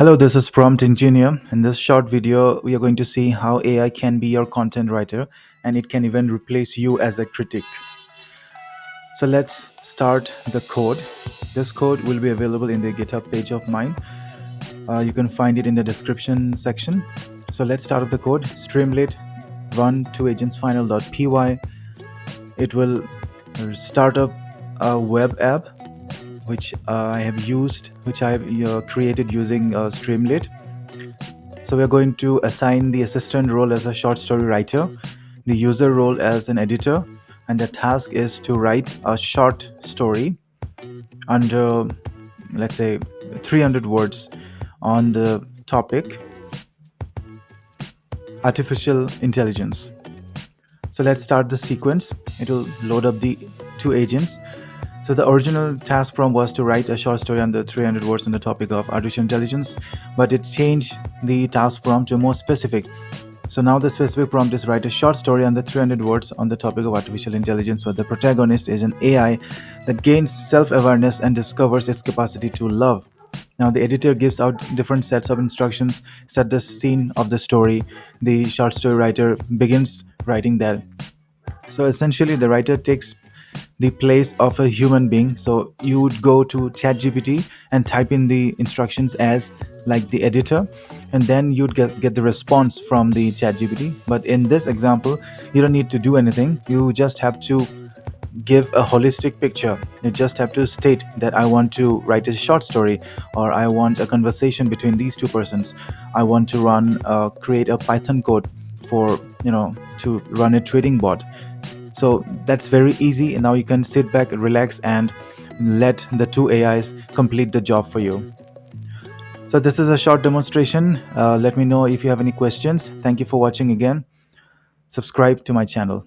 Hello, this is Prompt Engineer. In this short video, we are going to see how AI can be your content writer and it can even replace you as a critic. So let's start the code. This code will be available in the GitHub page of mine. You can find it in the description section. So let's start up the code. Streamlit run two agents final.py. It will start up a web app which I have created using Streamlit. So we're going to assign the assistant role as a short story writer, the user role as an editor, and the task is to write a short story under, let's say, 300 words on the topic artificial intelligence. So let's start the sequence. It will load up the two agents. So the original task prompt was to write a short story under 300 words on the topic of artificial intelligence, but it changed the task prompt to more specific. So now the specific prompt is write a short story under 300 words on the topic of artificial intelligence, where the protagonist is an AI that gains self-awareness and discovers its capacity to love. Now the editor gives out different sets of instructions, set the scene of the story. The short story writer begins writing that. So essentially, the writer takes the place of a human being. So you would go to ChatGPT and type in the instructions as like the editor, and then you'd get the response from the ChatGPT. But in this example, you don't need to do anything. You just have to give a holistic picture. You just have to state that I want to write a short story, or I want a conversation between these two persons. I want to create a Python code for to run a trading bot. So that's very easy. And now you can sit back, relax, and let the two AIs complete the job for you. So this is a short demonstration. Let me know if you have any questions. Thank you for watching again. Subscribe to my channel.